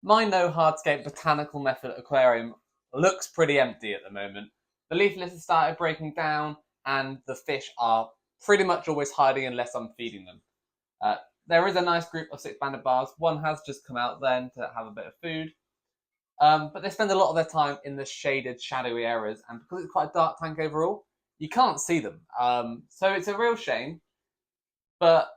My no hardscape botanical method aquarium looks pretty empty at the moment. The leaf litter has started breaking down and the fish are pretty much always hiding unless I'm feeding them. Uh, there is a nice group of six-banded barbs. One has just come out then to have a bit of food. But they spend a lot of their time in the shaded, shadowy areas, and because it's quite a dark tank overall, you can't see them. So it's a real shame. But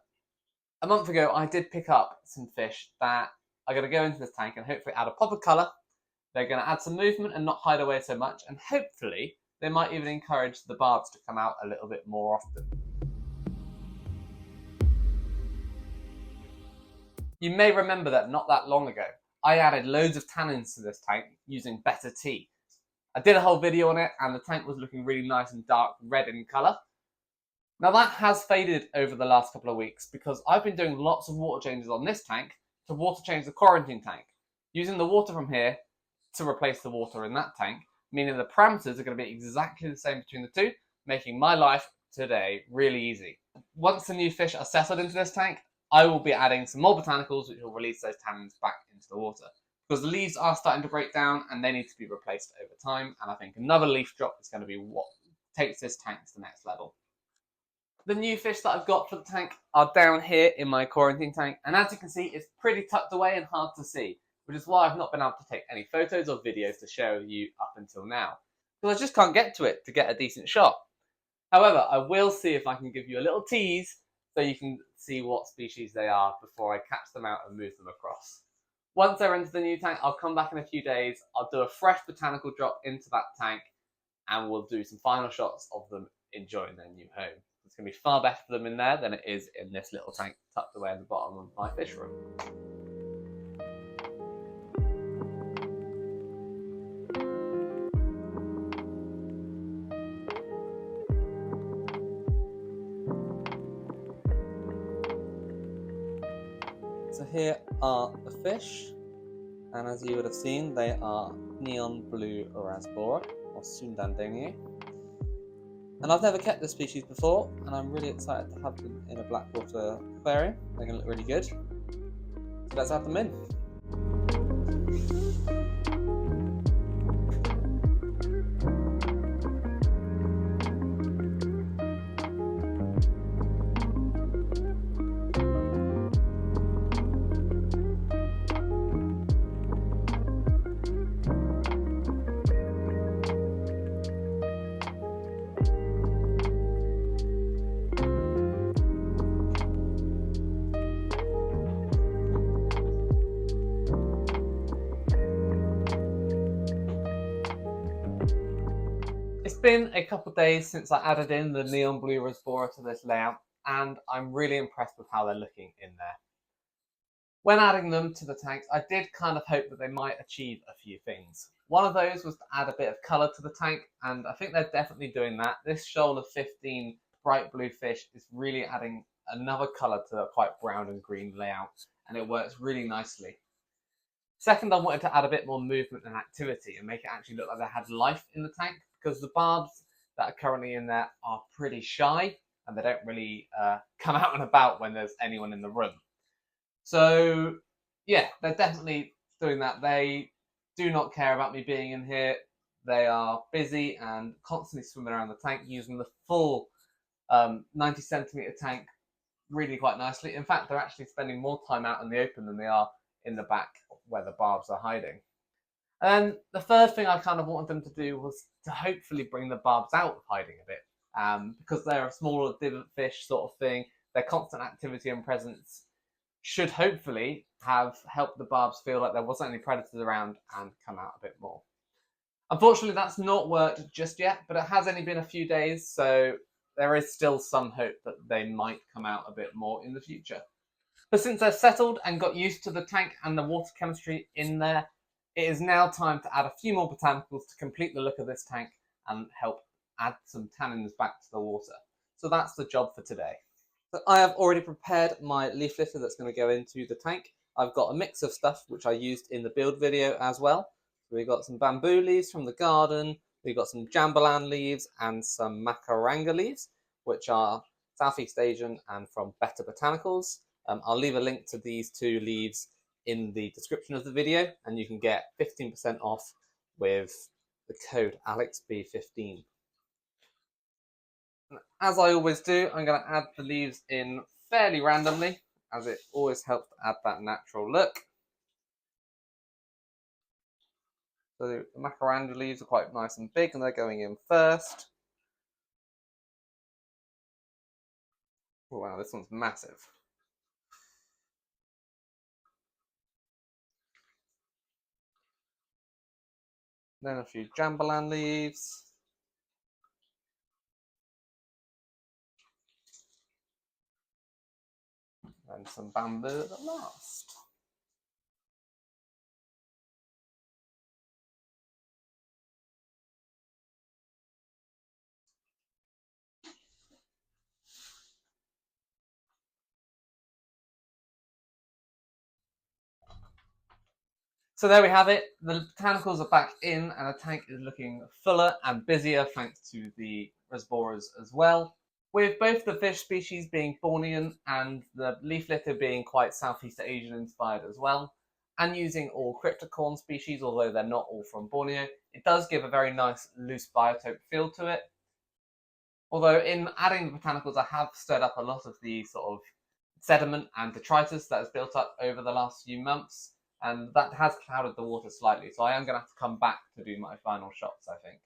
a month ago, I did pick up some fish that are going to go into this tank and hopefully add a pop of colour. They're going to add some movement and not hide away so much, and hopefully they might even encourage the barbs to come out a little bit more often. You may remember that not that long ago, I added loads of tannins to this tank using Better Tea. I did a whole video on it and the tank was looking really nice and dark red in colour. Now that has faded over the last couple of weeks because I've been doing lots of water changes on this tank to water change the quarantine tank, using the water from here to replace the water in that tank, meaning the parameters are going to be exactly the same between the two, making my life today really easy. Once the new fish are settled into this tank, I will be adding some more botanicals which will release those tannins back into the water. Because the leaves are starting to break down and they need to be replaced over time, and I think another leaf drop is going to be what takes this tank to the next level. The new fish that I've got for the tank are down here in my quarantine tank, and as you can see, it's pretty tucked away and hard to see, which is why I've not been able to take any photos or videos to share with you up until now, because I just can't get to it to get a decent shot. However, I will see if I can give you a little tease so you can see what species they are before I catch them out and move them across. Once they're into the new tank, I'll come back in a few days, I'll do a fresh botanical drop into that tank, and we'll do some final shots of them enjoying their new home. It's going to be far better for them in there than it is in this little tank tucked away at the bottom of my fish room. So here are the fish, and as you would have seen, they are neon blue rasbora, or Sundandenia. And I've never kept this species before, and I'm really excited to have them in a blackwater aquarium. They're going to look really good. So let's add them in. It's been a couple of days since I added in the neon blue rasbora to this layout, and I'm really impressed with how they're looking in there. When adding them to the tanks, I did kind of hope that they might achieve a few things. One of those was to add a bit of colour to the tank, and I think they're definitely doing that. This shoal of 15 bright blue fish is really adding another colour to a quite brown and green layout, and it works really nicely. Second, I wanted to add a bit more movement and activity and make it actually look like they had life in the tank, because the barbs that are currently in there are pretty shy and they don't really come out and about when there's anyone in the room. So yeah, they're definitely doing that. They do not care about me being in here. They are busy and constantly swimming around the tank using the full 90 centimetre tank really quite nicely. In fact, they're actually spending more time out in the open than they are in the back where the barbs are hiding. And then the third thing I kind of wanted them to do was to hopefully bring the barbs out of hiding a bit, because they're a smaller divot fish sort of thing. Their constant activity and presence should hopefully have helped the barbs feel like there wasn't any predators around and come out a bit more. Unfortunately, that's not worked just yet, but it has only been a few days, so there is still some hope that they might come out a bit more in the future. But since they've settled and got used to the tank and the water chemistry in there, it is now time to add a few more botanicals to complete the look of this tank and help add some tannins back to the water. So that's the job for today. So I have already prepared my leaf litter that's going to go into the tank. I've got a mix of stuff which I used in the build video as well. So we've got some bamboo leaves from the garden, we've got some jambalan leaves and some macaranga leaves, which are Southeast Asian and from Better Botanicals. I'll leave a link to these two leaves in the description of the video, and you can get 15% off with the code AlexB15. As I always do, I'm going to add the leaves in fairly randomly, as it always helps to add that natural look. So the macaranda leaves are quite nice and big, and they're going in first. Oh, wow, this one's massive. Then a few jambalan leaves. And some bamboo at the last. So there we have it. The botanicals are back in, and the tank is looking fuller and busier thanks to the rasboras as well. With both the fish species being Bornean and the leaf litter being quite Southeast Asian inspired as well, and using all cryptocorn species, although they're not all from Borneo, it does give a very nice loose biotope feel to it. Although in adding the botanicals, I have stirred up a lot of the sort of sediment and detritus that has built up over the last few months, and that has clouded the water slightly, so I am going to have to come back to do my final shots, I think.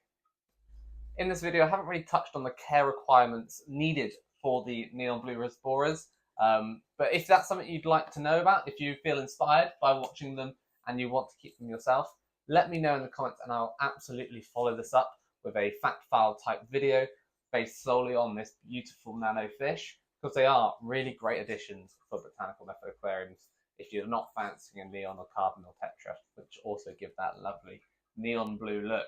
In this video, I haven't really touched on the care requirements needed for the neon blue rasboras, but if that's something you'd like to know about, if you feel inspired by watching them and you want to keep them yourself, let me know in the comments and I'll absolutely follow this up with a fact file type video based solely on this beautiful nano fish, because they are really great additions for botanical method aquariums if you're not fancying a neon or carbon or tetra, which also give that lovely neon blue look.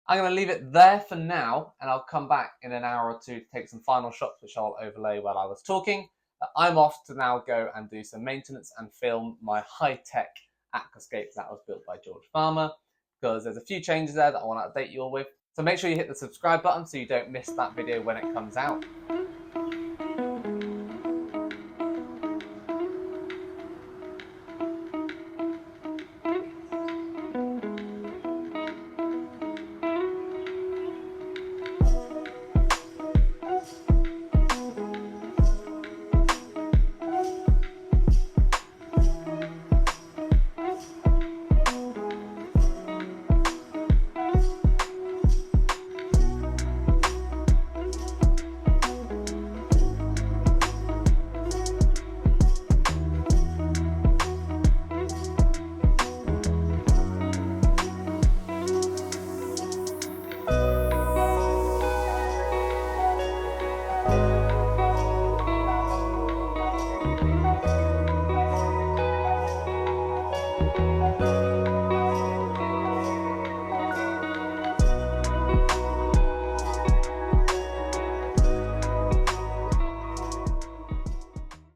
I'm going to leave it there for now, and I'll come back in an hour or two to take some final shots, which I'll overlay while I was talking. I'm off to now go and do some maintenance and film my high-tech aquascape that was built by George Farmer, because there's a few changes there that I want to update you all with. So make sure you hit the subscribe button so you don't miss that video when it comes out.